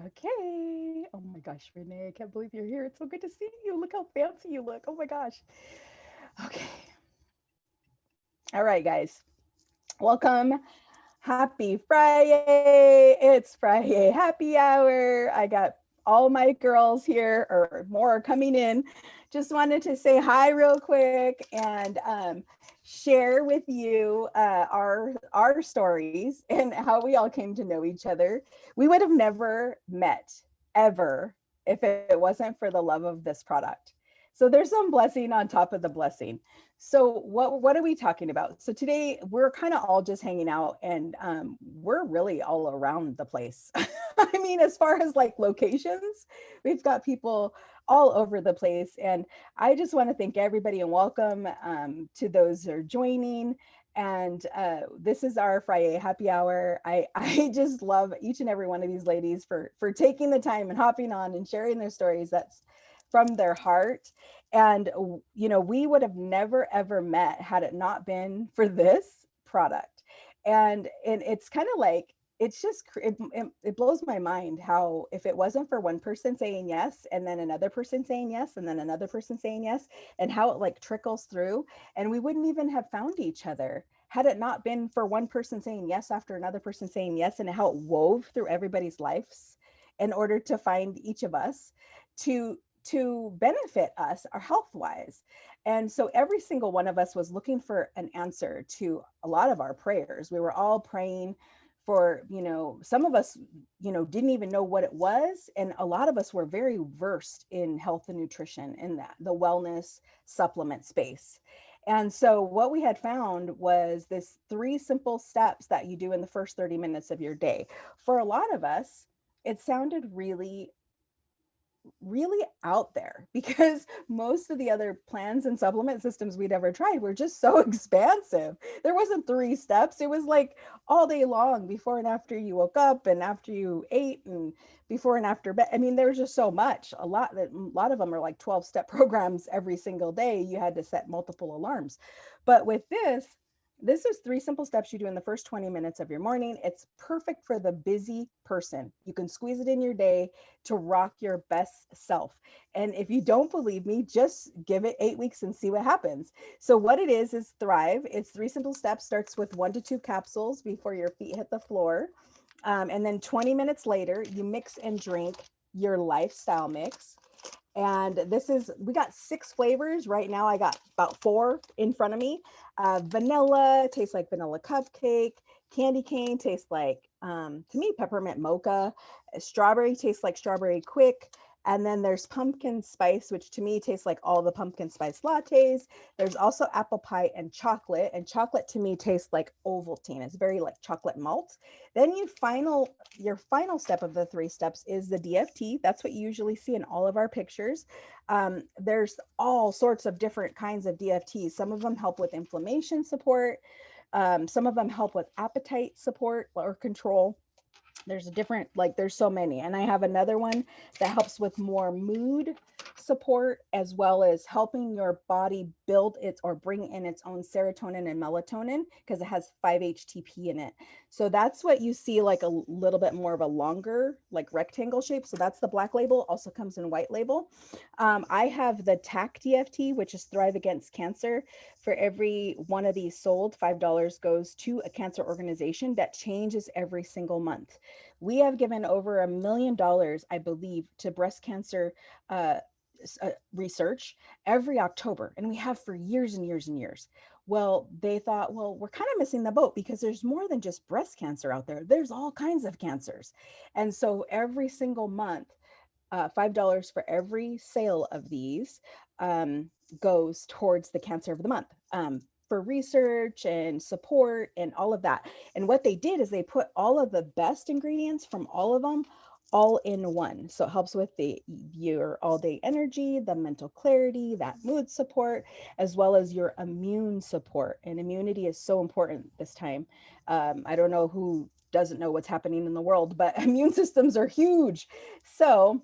Okay. Oh my gosh, Renee, I can't believe you're here. It's so good to see you. Look how fancy you look. Oh my gosh. Okay. All right, guys. Welcome. Happy Friday. It's Friday happy hour. I got all my girls here, or more coming in. Just wanted to say hi real quick and share with you our stories and how we all came to know each other. We would have never met ever if it wasn't for the love of this product. So there's some blessing on top of the blessing. So what are we talking about? So today we're kind of all just hanging out, and we're really all around the place. I mean, as far as like locations, we've got people all over the place, and I just want to thank everybody and welcome to those who are joining. And this is our Friday happy hour. I just love each and every one of these ladies for taking the time and hopping on and sharing their stories. That's from their heart. And we would have never ever met had it not been for this product. And it's kind of like, it's just it blows my mind how, if it wasn't for one person saying yes, and then another person saying yes, and then another person saying yes, and how it like trickles through, and we wouldn't even have found each other had it not been for one person saying yes after another person saying yes, and how it wove through everybody's lives in order to find each of us to benefit us, our health wise. And so every single one of us was looking for an answer to a lot of our prayers. We were all praying for, some of us, didn't even know what it was. And a lot of us were very versed in health and nutrition, in that the wellness supplement space. And so what we had found was this three simple steps that you do in the first 30 minutes of your day. For a lot of us, it sounded really out there, because most of the other plans and supplement systems we'd ever tried were just so expansive. There wasn't three steps. It was like all day long, before and after you woke up, and after you ate, and before and after bed. I mean, there was just so much. A lot of them are like 12-step programs every single day. You had to set multiple alarms. But with this is three simple steps you do in the first 20 minutes of your morning. It's perfect for the busy person. You can squeeze it in your day to rock your best self. And if you don't believe me, just give it 8 weeks and see what happens. So what it is Thrive. It's three simple steps, starts with 1 to 2 capsules before your feet hit the floor. And then 20 minutes later, you mix and drink your lifestyle mix. And we got 6 flavors right now. I got about 4 in front of me. Vanilla tastes like vanilla cupcake. Candy cane tastes like, to me, peppermint mocha. Strawberry tastes like strawberry quick. And then there's pumpkin spice, which to me tastes like all the pumpkin spice lattes. There's also apple pie and chocolate. And chocolate to me tastes like Ovaltine. It's very like chocolate malt. Then your final step of the 3 steps is the DFT. That's what you usually see in all of our pictures. There's all sorts of different kinds of DFTs. Some of them help with inflammation support. Some of them help with appetite support or control. There's so many. And I have another one that helps with more mood support, as well as helping your body build its or bring in its own serotonin and melatonin, because it has 5-HTP in it. So that's what you see, like a little bit more of a longer like rectangle shape. So that's the black label. Also comes in white label. I have the TAC DFT, which is Thrive Against Cancer. For every one of these sold, $5 goes to a cancer organization that changes every single month. We have given over $1 million, I believe, to breast cancer research every October, and we have for years and years and years. Well, they thought, well, we're kind of missing the boat, because there's more than just breast cancer out there. There's all kinds of cancers. And so every single month, $5 for every sale of these goes towards the cancer of the month. For research and support and all of that. And what they did is they put all of the best ingredients from all of them all in one. So it helps with your all day energy, the mental clarity, that mood support, as well as your immune support. And immunity is so important this time. I don't know who doesn't know what's happening in the world, but immune systems are huge. So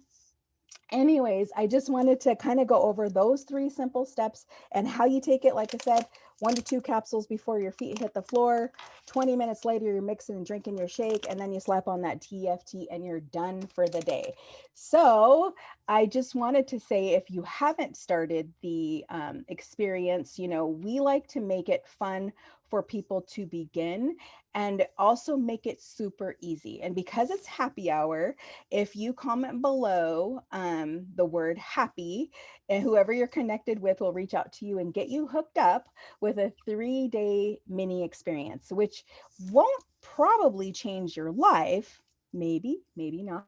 anyways, I just wanted to kind of go over those 3 simple steps and how you take it. Like I said, 1 to 2 capsules before your feet hit the floor. 20 minutes later, you're mixing and drinking your shake, and then you slap on that TFT and you're done for the day. So I just wanted to say, if you haven't started the experience, we like to make it fun for people to begin and also make it super easy. And because it's happy hour, if you comment below the word happy, and whoever you're connected with will reach out to you and get you hooked up with a 3-day mini experience, which won't probably change your life. Maybe not.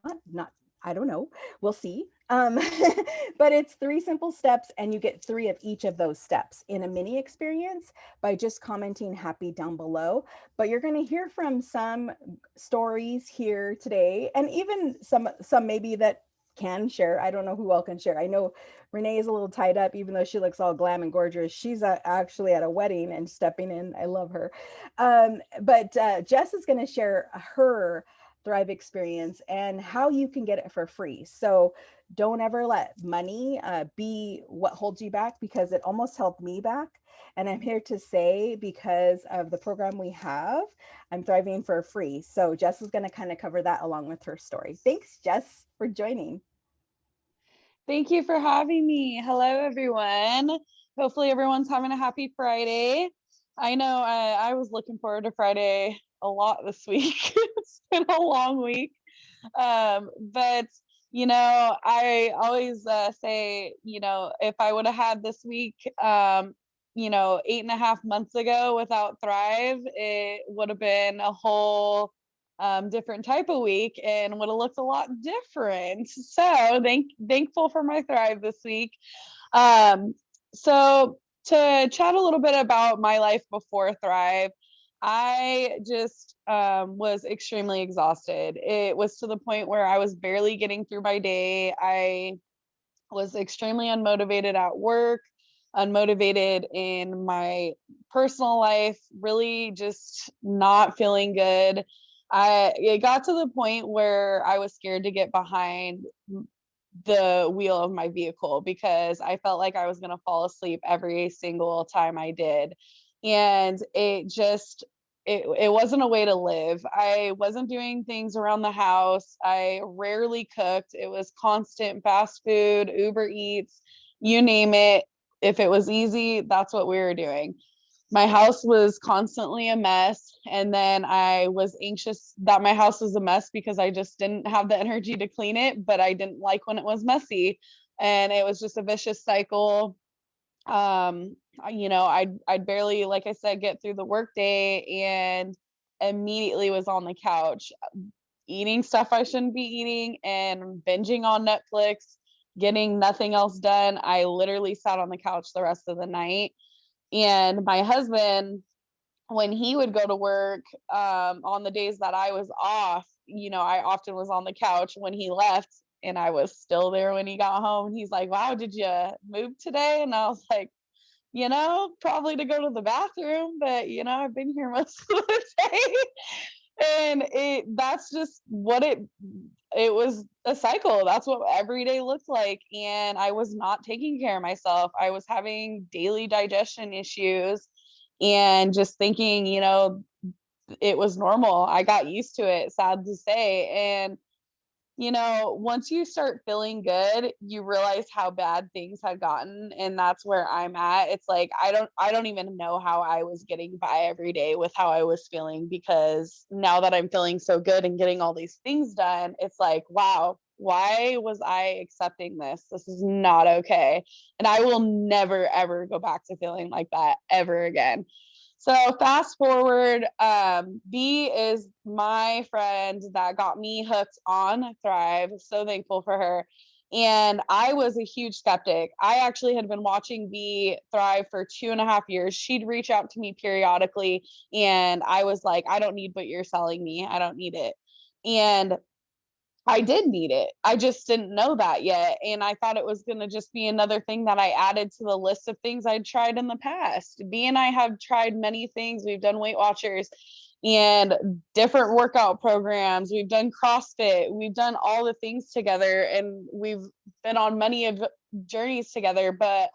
I don't know. We'll see. But it's 3 simple steps, and you get 3 of each of those steps in a mini experience by just commenting happy down below. But you're going to hear from some stories here today, and even some maybe that can share. I don't know who all can share. I know Renee is a little tied up, even though she looks all glam and gorgeous. She's actually at a wedding and stepping in. I love her. But Jess is going to share her Thrive experience and how you can get it for free. So don't ever let money be what holds you back, because it almost held me back. And I'm here to say, because of the program we have, I'm thriving for free. So Jess is going to kind of cover that along with her story. Thanks, Jess, for joining. Thank you for having me. Hello, everyone. Hopefully everyone's having a happy Friday. I know I was looking forward to Friday a lot this week. It's been a long week. But, I always say, if I would have had this week, 8.5 months ago without Thrive, it would have been a whole different type of week and would have looked a lot different. So thankful for my Thrive this week. So to chat a little bit about my life before Thrive, I just was extremely exhausted. It was to the point where I was barely getting through my day. I was extremely unmotivated at work, unmotivated in my personal life, really just not feeling good. It got to the point where I was scared to get behind the wheel of my vehicle because I felt like I was going to fall asleep every single time I did. And it wasn't a way to live. I wasn't doing things around the house. I rarely cooked. It was constant fast food, Uber Eats, you name it. If it was easy, that's what we were doing. My house was constantly a mess. And then I was anxious that my house was a mess because I just didn't have the energy to clean it, but I didn't like when it was messy. And it was just a vicious cycle. I'd barely, like I said, get through the workday and immediately was on the couch eating stuff I shouldn't be eating and binging on Netflix, getting nothing else done. I literally sat on the couch the rest of the night. And my husband, when he would go to work, on the days that I was off, I often was on the couch when he left and I was still there when he got home. He's like, wow, did you move today? And I was like, probably to go to the bathroom, but I've been here most of the day. And that's just what it was, a cycle. That's what every day looked like. And I was not taking care of myself. I was having daily digestion issues and just thinking, it was normal. I got used to it, sad to say. And once you start feeling good, you realize how bad things had gotten. And that's where I'm at. It's like, I don't even know how I was getting by every day with how I was feeling, because now that I'm feeling so good and getting all these things done, it's like, wow, why was I accepting this? This is not okay. And I will never, ever go back to feeling like that ever again. So fast forward, B is my friend that got me hooked on Thrive. So thankful for her. And I was a huge skeptic. I actually had been watching B thrive for 2.5 years. She'd reach out to me periodically, and I was like, I don't need what you're selling me. I don't need it. And I did need it. I just didn't know that yet. And I thought it was going to just be another thing that I added to the list of things I'd tried in the past. B and I have tried many things. We've done Weight Watchers and different workout programs. We've done CrossFit. We've done all the things together, and we've been on many of journeys together. But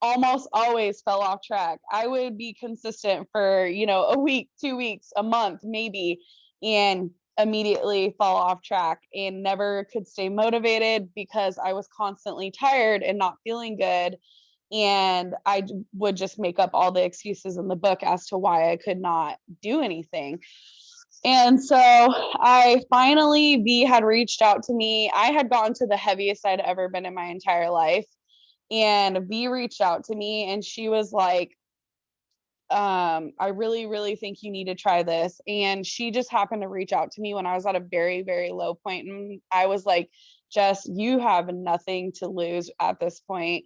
almost always fell off track. I would be consistent for, a week, 2 weeks, a month, maybe, and immediately fall off track and never could stay motivated because I was constantly tired and not feeling good. And would just make up all the excuses in the book as to why I could not do anything. And so I finally, V had reached out to me. I had gotten to the heaviest I'd ever been in my entire life. And V reached out to me and she was like, I really, really think you need to try this. And she just happened to reach out to me when I was at a very, very low point. And I was like, Jess, you have nothing to lose at this point.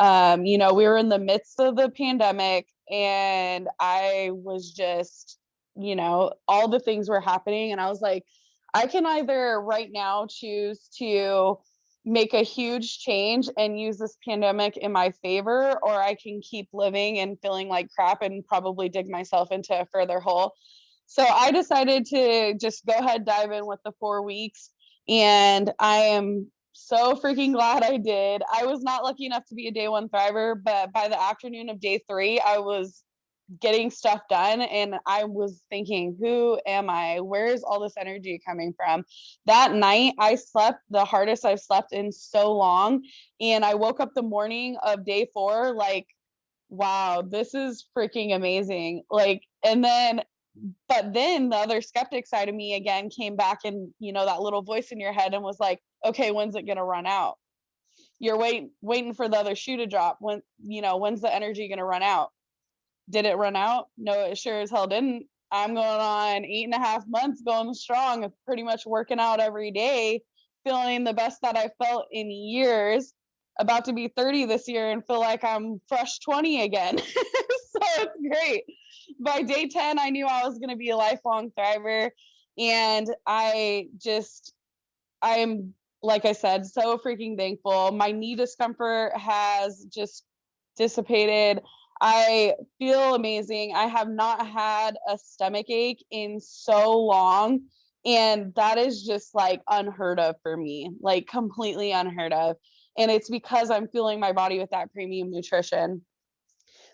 We were in the midst of the pandemic and I was just, all the things were happening. And I was like, I can either right now choose to make a huge change and use this pandemic in my favor, or I can keep living and feeling like crap and probably dig myself into a further hole. So I decided to just go ahead, dive in with the 4 weeks. And I am so freaking glad I did. I was not lucky enough to be a day one thriver, but by the afternoon of day 3, I was getting stuff done and I was thinking, who am I? Where is all this energy coming from? That night I slept the hardest I've slept in so long, and I woke up the morning of day 4 like, wow, this is freaking amazing. Like, and then but then the other skeptic side of me again came back, and that little voice in your head and was like, okay, when's it going to run out? You're waiting for the other shoe to drop. When's the energy going to run out? Did it run out? No, it sure as hell didn't. I'm going on 8.5 months going strong, pretty much working out every day, feeling the best that I felt in years, about to be 30 this year and feel like I'm fresh 20 again. So it's great. By day 10, I knew I was going to be a lifelong thriver. And I'm, like I said, so freaking thankful. My knee discomfort has just dissipated. I feel amazing. I have not had a stomach ache in so long. And that is just like unheard of for me, like completely unheard of. And it's because I'm fueling my body with that premium nutrition.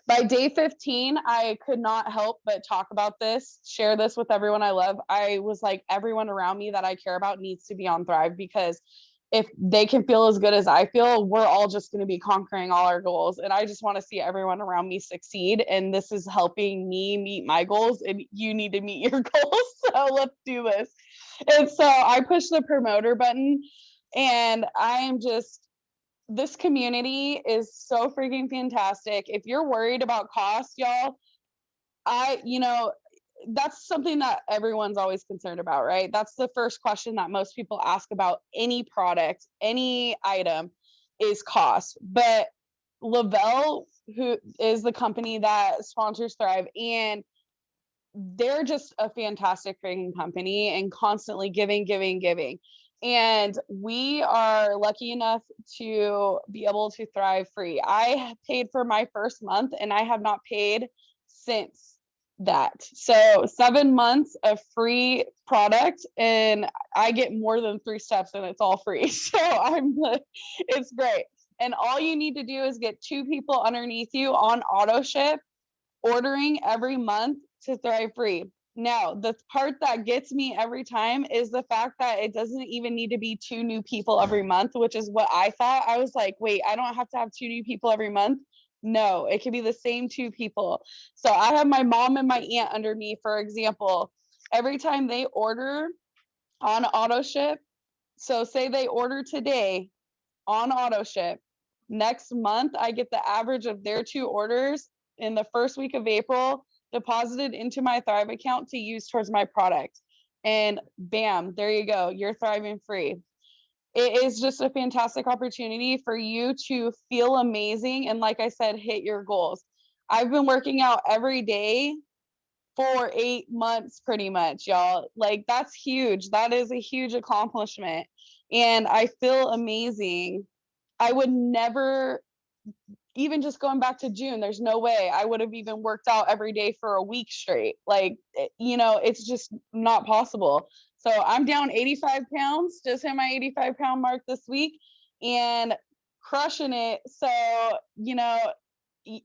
By day 15, I could not help but talk about this, share this with everyone I love. I was like, everyone around me that I care about needs to be on Thrive, because if they can feel as good as I feel, we're all just going to be conquering all our goals. And I just want to see everyone around me succeed. And this is helping me meet my goals, and you need to meet your goals. So let's do this. And so I pushed the promoter button, and I'm just, this community is so freaking fantastic. If you're worried about cost, y'all, that's something that everyone's always concerned about, right? That's the first question that most people ask about any product, any item, is cost. But Lavelle, who is the company that sponsors Thrive, and they're just a fantastic freaking company and constantly giving. And we are lucky enough to be able to thrive free. I paid for my first month and I have not paid since that. So 7 months of free product, and I get more than 3 steps and it's all free. So it's great. And all you need to do is get 2 people underneath you on auto ship, ordering every month to thrive free. Now, the part that gets me every time is the fact that it doesn't even need to be 2 new people every month, which is what I thought. I was like, wait, I don't have to have 2 new people every month. No, it can be the same 2 people. So I have my mom and my aunt under me, for example. Every time they order on auto ship, so say they order today on auto ship, next month I get the average of their 2 orders in the first week of April deposited into my Thrive account to use towards my product. And bam, there you go. You're thriving free. It is just a fantastic opportunity for you to feel amazing. And like I said, hit your goals. I've been working out every day for 8 months, pretty much, y'all. Like, that's huge. That is a huge accomplishment. And I feel amazing. I would never, even just going back to June, there's no way I would have even worked out every day for a week straight. Like, it's just not possible. So I'm down 85 pounds, just hit my 85-pound mark this week and crushing it. So,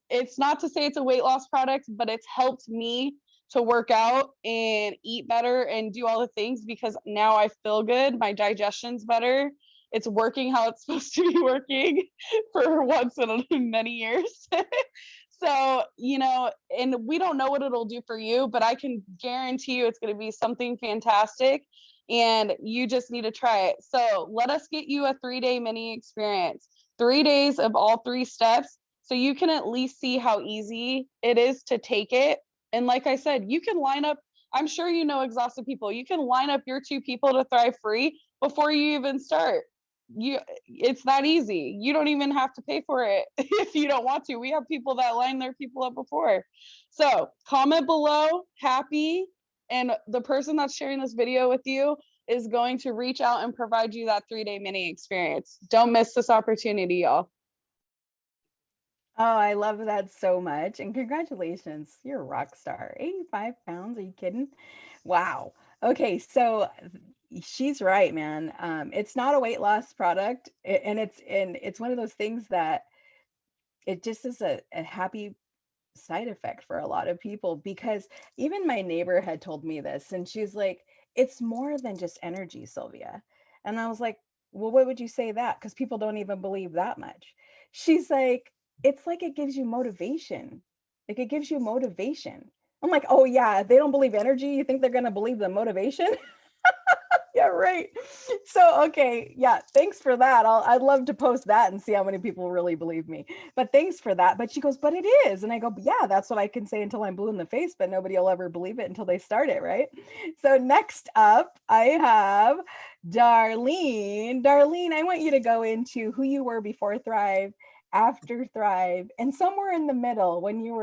it's not to say it's a weight loss product, but it's helped me to work out and eat better and do all the things because now I feel good. My digestion's better. It's working how it's supposed to be working for once in many years. So, and we don't know what it'll do for you, but I can guarantee you it's going to be something fantastic and you just need to try it. So let us get you a 3-day mini experience, 3 days of all 3 steps. So you can at least see how easy it is to take it. And like I said, you can line up, I'm sure you know exhausted people. You can line up your 2 people to Thrive free before you even start. It's that easy. You don't even have to pay for it if you don't want to. We have people that line their people up before. So comment below, happy, and the person that's sharing this video with you is going to reach out and provide you that 3-day mini experience. Don't miss this opportunity, y'all. Oh, I love that so much. And congratulations. You're a rock star. 85 pounds. Are you kidding? Wow. Okay. So she's right, man. It's not a weight loss product. And it's one of those things that it just is a happy side effect for a lot of people, because even my neighbor had told me this and she's like, it's more than just energy, Sylvia. And I was like, well, what would you say that? Because people don't even believe that much. She's like, it's like it gives you motivation. Like it gives you motivation. I'm like, oh yeah, they don't believe energy. You think they're gonna believe the motivation? Yeah, right. So, okay, yeah, thanks for that. I'd love to post that and see how many people really believe me. But thanks for that. But she goes, but it is. And I go, yeah, that's what I can say until I'm blue in the face, but nobody will ever believe it until they start it, right? So next up, I have Darlene. Darlene, I want you to go into who you were before Thrive, after Thrive, and somewhere in the middle when you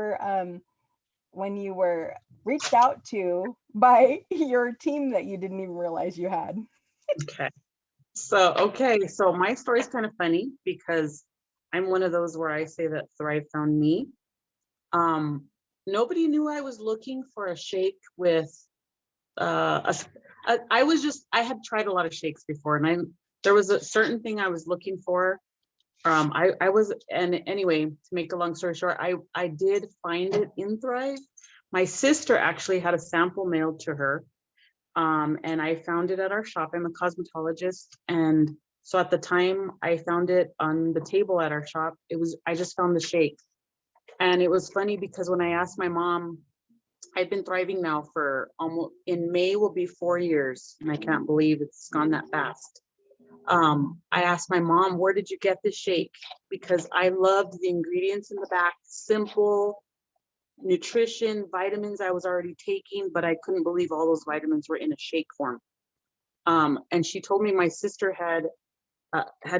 were reached out to by your team that you didn't even realize you had. Okay. So my story is kind of funny because I'm one of those where I say that Thrive found me. Nobody knew I was looking for a shake with I had tried a lot of shakes before, and there was a certain thing I was looking for. And anyway, to make a long story short, I did find it in Thrive. My sister actually had a sample mailed to her. And I found it at our shop. I'm a cosmetologist. And so at the time I found it on the table at our shop, I just found the shake. And it was funny because when I asked my mom, I've been thriving now for in May will be 4 years. And I can't believe it's gone that fast. I asked my mom, where did you get this shake? Because I loved the ingredients in the back, simple, nutrition, vitamins I was already taking, but I couldn't believe all those vitamins were in a shake form. And she told me my sister had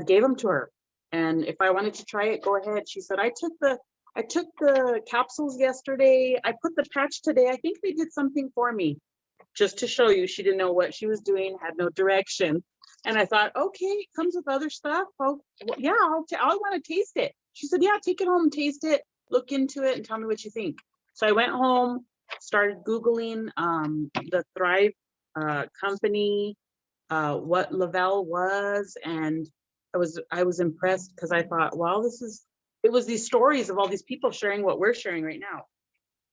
gave them to her, and if I wanted to try it, go ahead. She said, I took the capsules yesterday. I put the patch today. I think they did something for me, just to show you she didn't know what she was doing, had no direction. And I thought, okay, it comes with other stuff. Oh, well, yeah, I want to taste it. She said, yeah, take it home and taste it, look into it, and tell me what you think. So I went home, started Googling the Thrive company, what Lavelle was, and I was impressed because I thought, wow, it was these stories of all these people sharing what we're sharing right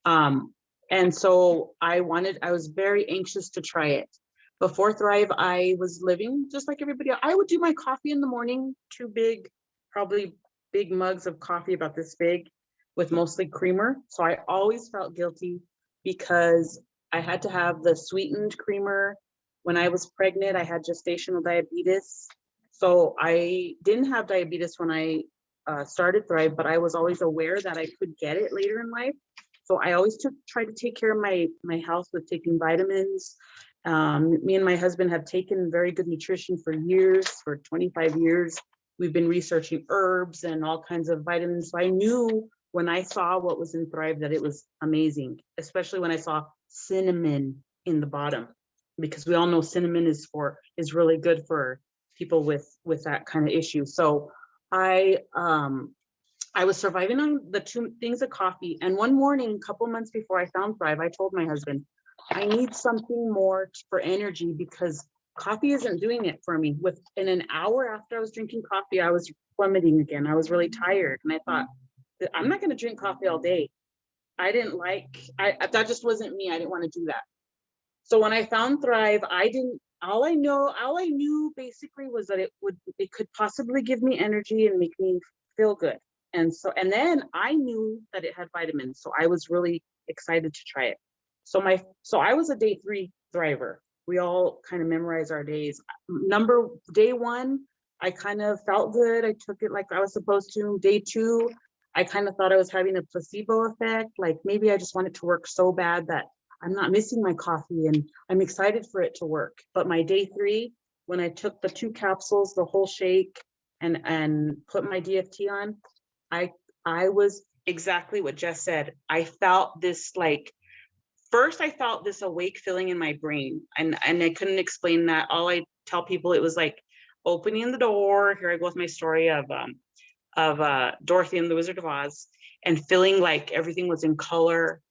now. And so I was very anxious to try it. Before Thrive, I was living just like everybody else. I would do my coffee in the morning, 2 big, probably big mugs of coffee about this big, with mostly creamer. So I always felt guilty because I had to have the sweetened creamer. When I was pregnant, I had gestational diabetes. So I didn't have diabetes when I started Thrive, but I was always aware that I could get it later in life. So I always tried to take care of my health with taking vitamins. Me and my husband have taken very good nutrition for years, for 25 years. We've been researching herbs and all kinds of vitamins. So I knew when I saw what was in Thrive that it was amazing, especially when I saw cinnamon in the bottom, because we all know cinnamon is really good for people with that kind of issue. So I was surviving on the 2 things of coffee. And one morning, a couple months before I found Thrive, I told my husband, I need something more for energy because coffee isn't doing it for me. Within an hour after I was drinking coffee, I was plummeting again. I was really tired. And I thought, I'm not going to drink coffee all day. I didn't like, that just wasn't me. I didn't want to do that. So when I found Thrive, all I knew basically was that it could possibly give me energy and make me feel good. And then I knew that it had vitamins. So I was really excited to try it. So I was a day 3 thriver. We all kind of memorize our days. Day 1, I kind of felt good. I took it like I was supposed to. Day 2, I kind of thought I was having a placebo effect. Like maybe I just want it to work so bad that I'm not missing my coffee and I'm excited for it to work. But my day 3, when I took the 2 capsules, the whole shake, and put my DFT on, I was exactly what Jess said. I felt this like, first I felt this awake feeling in my brain, and I couldn't explain that. All I tell people, it was like opening the door. Here I go with my story of Dorothy and the Wizard of Oz, and feeling like everything was in color.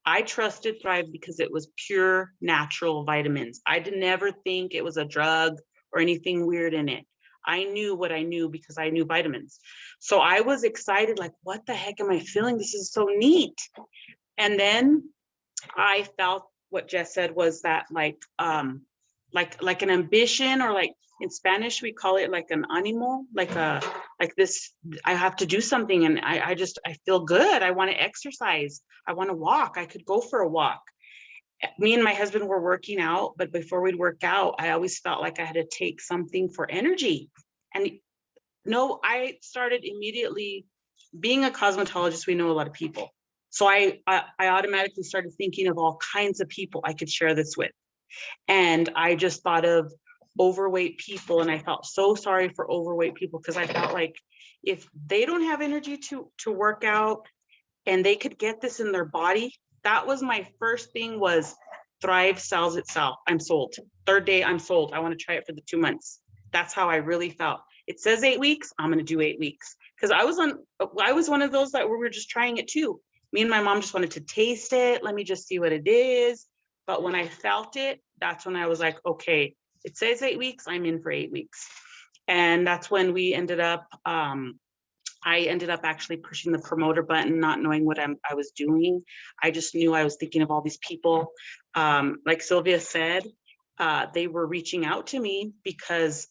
I trusted Thrive because it was pure natural vitamins. I did never think it was a drug or anything weird in it. I knew what I knew because I knew vitamins. So I was excited, like, what the heck am I feeling? This is so neat. And then I felt what Jess said was that like an ambition, or like in Spanish we call it like an animo, like this, I have to do something, and I feel good. I want to exercise. I want to walk. I could go for a walk. Me and my husband were working out, but before we'd work out, I always felt like I had to take something for energy. And no, I started immediately, being a cosmetologist, we know a lot of people. So I automatically started thinking of all kinds of people I could share this with. And I just thought of overweight people, and I felt so sorry for overweight people, because I felt like if they don't have energy to work out and they could get this in their body, that was my first thing, was Thrive sells itself. I'm sold. Third day, I'm sold. I want to try it for the 2 months. That's how I really felt. It says 8 weeks. I'm going to do 8 weeks. Because I was one of those that we were just trying it too. Me and my mom just wanted to taste it. Let me just see what it is. But when I felt it, that's when I was like, okay, it says 8 weeks. I'm in for 8 weeks. And that's when we ended up, I ended up actually pushing the promoter button, not knowing what I was doing. I just knew I was thinking of all these people. Like Sylvia said, they were reaching out to me because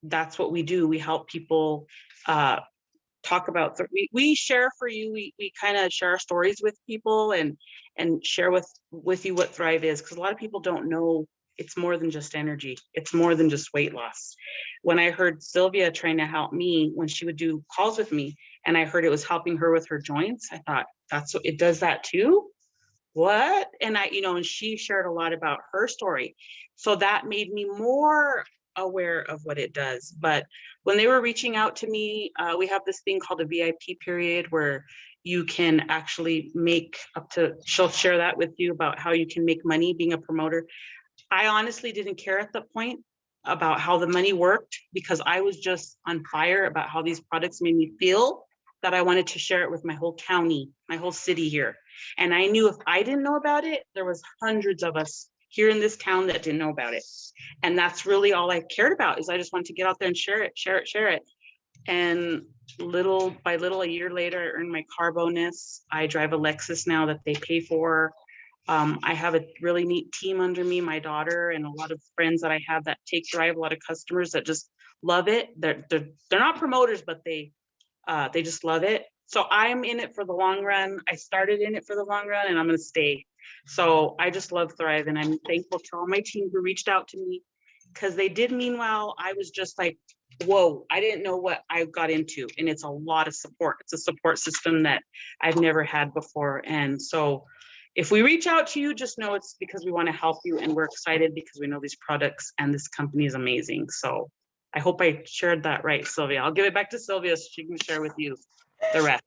that's what we do. We help people talk about, we share for you. We kind of share our stories with people and share with you what Thrive is, because a lot of people don't know it's more than just energy. It's more than just weight loss. When I heard Sylvia trying to help me when she would do calls with me, and I heard it was helping her with her joints, I thought, that's what it does, that too? What? And and she shared a lot about her story. So that made me more aware of what it does. But when they were reaching out to me, we have this thing called a VIP period where you can actually make up to, she'll share that with you about how you can make money being a promoter. I honestly didn't care at the point about how the money worked, because I was just on fire about how these products made me feel, that I wanted to share it with my whole county, my whole city here. And I knew if I didn't know about it, there was hundreds of us here in this town that didn't know about it. And that's really all I cared about, is I just wanted to get out there and share it. And little by little, a year later, I earned my car bonus. I drive a Lexus now that they pay for. I have a really neat team under me, my daughter and a lot of friends that I have that take Thrive, a lot of customers that just love it. They're not promoters, but they just love it. So I'm in it for the long run. I started in it for the long run, and I'm going to stay. So I just love Thrive, and I'm thankful to all my team who reached out to me, because they did mean well. I was just like, whoa, I didn't know what I got into. And it's a lot of support. It's a support system that I've never had before. And so if we reach out to you, just know it's because we want to help you, and we're excited because we know these products and this company is amazing. So I hope I shared that right, Sylvia. I'll give it back to Sylvia so she can share with you the rest.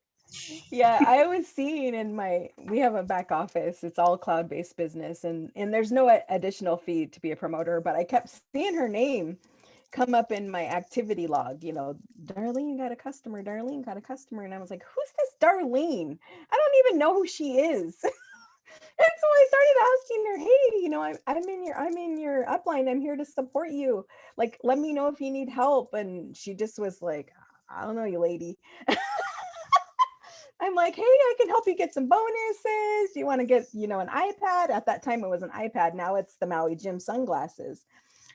Yeah, I was seeing we have a back office. It's all cloud-based business, and there's no additional fee to be a promoter, but I kept seeing her name come up in my activity log, Darlene got a customer, Darlene got a customer. And I was like, who's this Darlene? I don't even know who she is. And so I started asking her, hey, I'm in your upline. I'm here to support you. Like, let me know if you need help. And she just was like, I don't know, you lady. I'm like, hey, I can help you get some bonuses. You want to get, an iPad? At that time, it was an iPad. Now it's the Maui Gym sunglasses.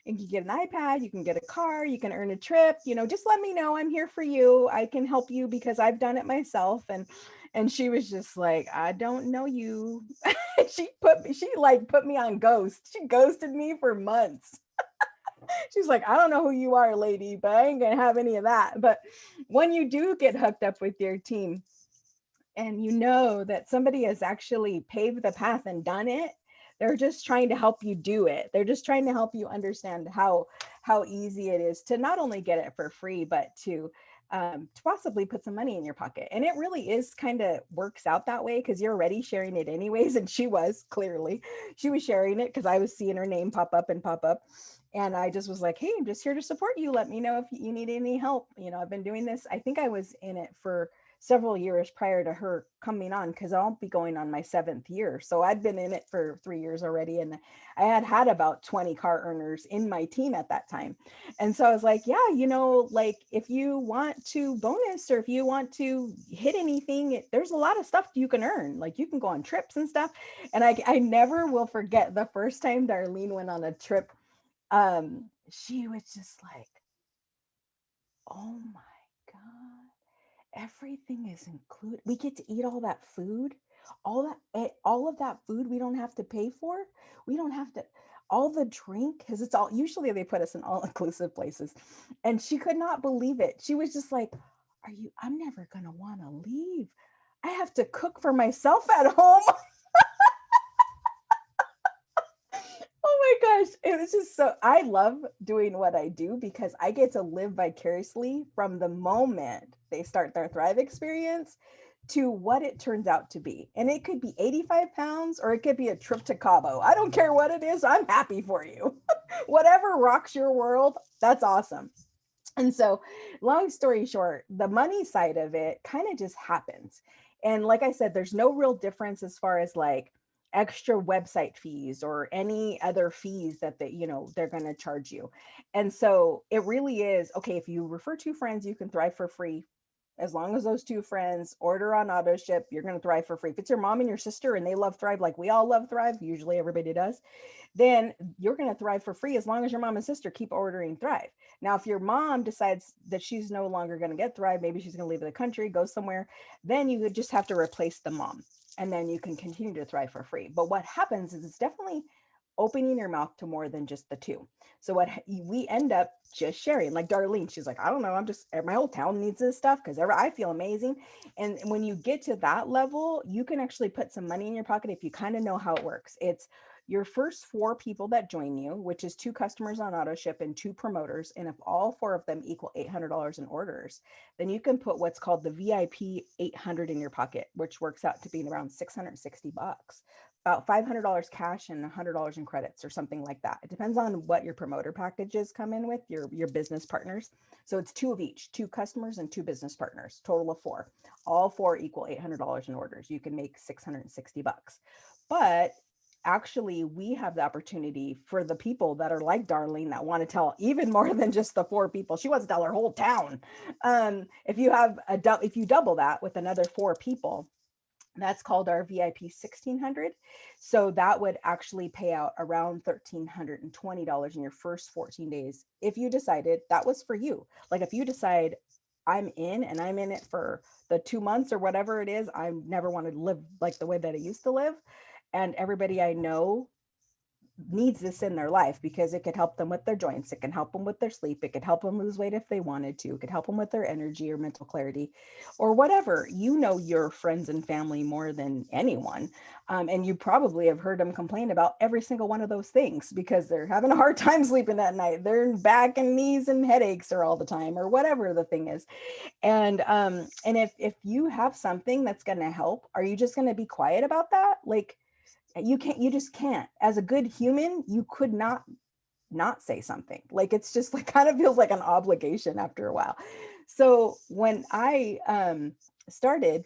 You can get an iPad, you can get a car, you can earn a trip, just let me know. I'm here for you. I can help you because I've done it myself. And she was just like, I don't know you. she put me on ghost. She ghosted me for months. She's like, I don't know who you are, lady, but I ain't gonna have any of that. But when you do get hooked up with your team and you know that somebody has actually paved the path and done it, they're just trying to help you do it. They're just trying to help you understand how easy it is to not only get it for free, but to possibly put some money in your pocket. And it really is kind of works out that way because you're already sharing it anyways. And she was sharing it because I was seeing her name pop up and pop up. And I just was like, hey, I'm just here to support you. Let me know if you need any help. I've been doing this. I think I was in it for several years prior to her coming on because I'll be going on my 7th year. So I'd been in it for 3 years already. And I had about 20 car earners in my team at that time. And so I was like, yeah, like if you want to bonus or if you want to hit anything, there's a lot of stuff you can earn. Like you can go on trips and stuff. And I never will forget the first time Darlene went on a trip. She was just like, oh my God, everything is included. We get to eat all that food, all of that food we don't have to pay for. We don't have to, all the drink, because it's all, usually they put us in all inclusive places. And she could not believe it. She was just like, I'm never going to want to leave. I have to cook for myself at home. Oh my gosh, it was just so, I love doing what I do because I get to live vicariously from the moment they start their Thrive experience to what it turns out to be. And it could be 85 pounds or it could be a trip to Cabo. I don't care what it is. I'm happy for you. Whatever rocks your world, that's awesome. And so, long story short, the money side of it kind of just happens. And like I said, there's no real difference as far as like extra website fees or any other fees that they're going to charge you. And so it really is okay. If you refer 2 friends, you can Thrive for free. As long as those 2 friends order on auto ship, you're going to Thrive for free. If it's your mom and your sister and they love Thrive like we all love Thrive, usually everybody does, then you're going to Thrive for free as long as your mom and sister keep ordering Thrive. Now, if your mom decides that she's no longer going to get Thrive, maybe she's going to leave the country, go somewhere, then you would just have to replace the mom and then you can continue to Thrive for free. But what happens is it's definitely opening your mouth to more than just the 2. So what we end up just sharing, like Darlene, she's like, I don't know, my whole town needs this stuff because I feel amazing. And when you get to that level, you can actually put some money in your pocket if you kind of know how it works. It's your first 4 people that join you, which is 2 customers on auto ship and 2 promoters. And if all 4 of them equal $800 in orders, then you can put what's called the VIP 800 in your pocket, which works out to be around $660, about $500 cash and $100 in credits or something like that. It depends on what your promoter packages come in with, your business partners. So it's 2 of each, 2 customers and 2 business partners, total of 4. All 4 equal $800 in orders. You can make $660. But actually, we have the opportunity for the people that are like Darlene that want to tell even more than just the 4 people. She wants to tell her whole town. If you double that with another 4 people, that's called our VIP 1600. So that would actually pay out around $1,320 in your first 14 days. If you decided that was for you, like if you decide I'm in and I'm in it for the 2 months or whatever it is, I never wanted to live like the way that I used to live. And everybody I know needs this in their life because it could help them with their joints. It can help them with their sleep. It could help them lose weight if they wanted to. It could help them with their energy or mental clarity or whatever. Your friends and family more than anyone. And you probably have heard them complain about every single one of those things because they're having a hard time sleeping at night. Their back and knees and headaches are all the time or whatever the thing is. And if you have something that's going to help, are you just going to be quiet about that? Like, you just can't. As a good human, you could not say something. Like it's just like kind of feels like an obligation after a while. So when I started,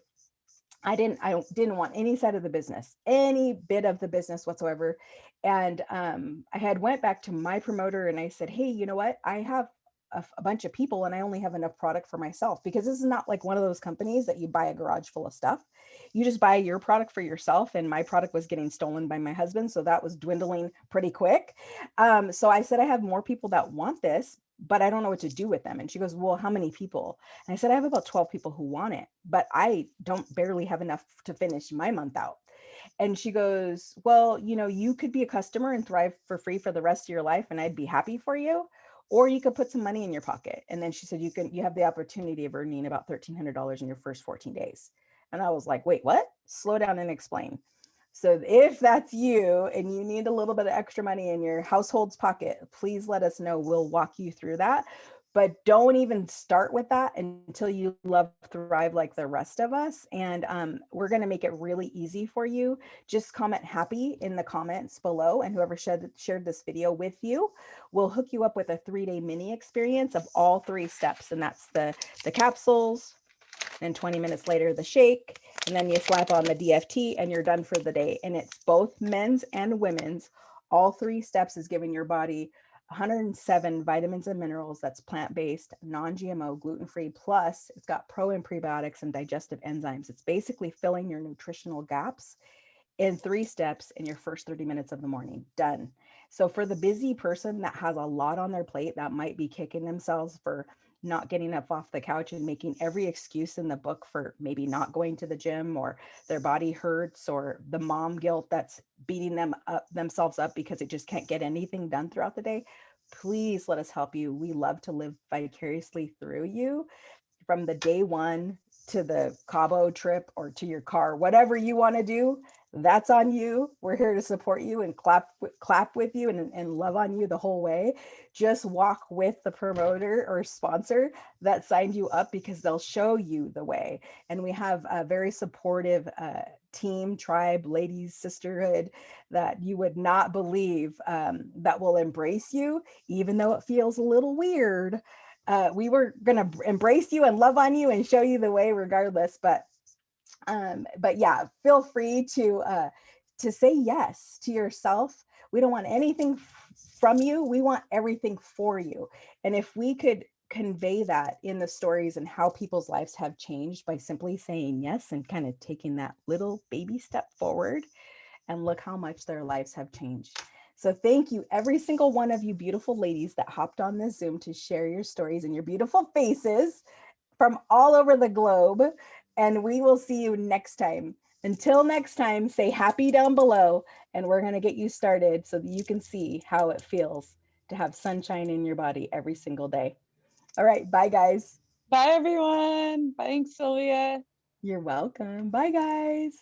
I didn't want any side of the business, any bit of the business whatsoever. And I had went back to my promoter and I said, hey, you know what? I have a bunch of people and I only have enough product for myself, because this is not like one of those companies that you buy a garage full of stuff. You just buy your product for yourself. And my product was getting stolen by my husband. So that was dwindling pretty quick. So I said, I have more people that want this, but I don't know what to do with them. And she goes, well, how many people? And I said, I have about 12 people who want it, but I don't barely have enough to finish my month out. And she goes, well, you could be a customer and thrive for free for the rest of your life, and I'd be happy for you. Or you could put some money in your pocket. And then she said, you have the opportunity of earning about $1,300 in your first 14 days. And I was like, wait, what? Slow down and explain. So if that's you and you need a little bit of extra money in your household's pocket, please let us know. We'll walk you through that. But don't even start with that until you love Thrive like the rest of us. And we're going to make it really easy for you. Just comment happy in the comments below, and whoever shared this video with you will hook you up with a 3-day mini experience of all 3 steps. And that's the capsules, then 20 minutes later, the shake, and then you slap on the DFT and you're done for the day. And it's both men's and women's. All 3 steps is giving your body 107 vitamins and minerals. That's plant-based, non-GMO, gluten-free, plus it's got pro and prebiotics and digestive enzymes. It's basically filling your nutritional gaps in 3 steps in your first 30 minutes of the morning. Done. So for the busy person that has a lot on their plate, that might be kicking themselves for not getting up off the couch and making every excuse in the book for maybe not going to the gym, or their body hurts, or the mom guilt that's beating themselves up because they just can't get anything done throughout the day, please let us help you. We love to live vicariously through you, from the day one to the Cabo trip or to your car, whatever you want to do. That's on you. We're here to support you and clap with you and love on you the whole way. Just walk with the promoter or sponsor that signed you up, because they'll show you the way. And we have a very supportive team, tribe, ladies, sisterhood that you would not believe, that will embrace you, even though it feels a little weird. We were going to embrace you and love on you and show you the way regardless. But yeah, feel free to say yes to yourself. We don't want anything from you. We want everything for you. And if we could convey that in the stories and how people's lives have changed by simply saying yes and kind of taking that little baby step forward, and look how much their lives have changed. So thank you, every single one of you beautiful ladies that hopped on this Zoom to share your stories and your beautiful faces from all over the globe. And we will see you next time. Until next time, say happy down below, and we're going to get you started so that you can see how it feels to have sunshine in your body every single day. All right. Bye, guys. Bye, everyone. Thanks, Sylvia. You're welcome. Bye, guys.